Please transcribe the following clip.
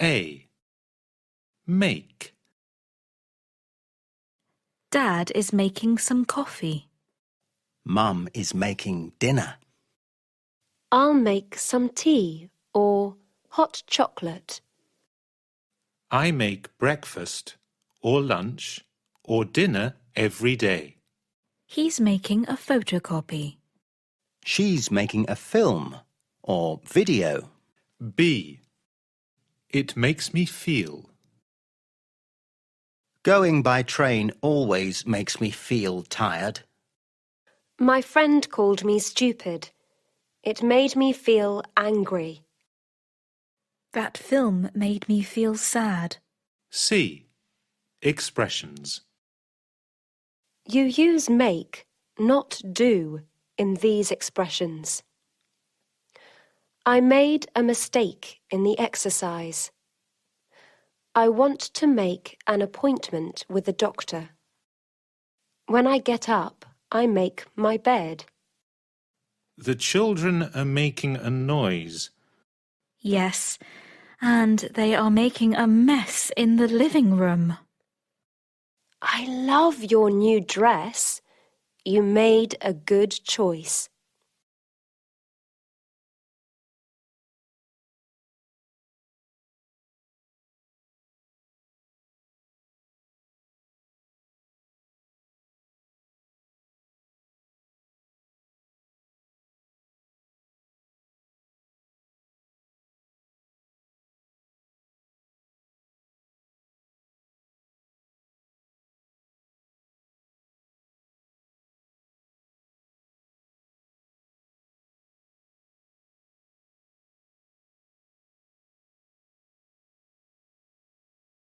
A. Make. Dad is making some coffee. Mum is making dinner. I'll make some tea or hot chocolate. I make breakfast or lunch or dinner every day. He's making a photocopy. She's making a film or video. B. It makes me feel. Going by train always makes me feel tired. My friend called me stupid. It made me feel angry. That film made me feel sad. C. Expressions. You use make, not do, in these expressions. I made a mistake in the exercise. I want to make an appointment with the doctor. When I get up, I make my bed. The children are making a noise. Yes, and they are making a mess in the living room. I love your new dress. You made a good choice.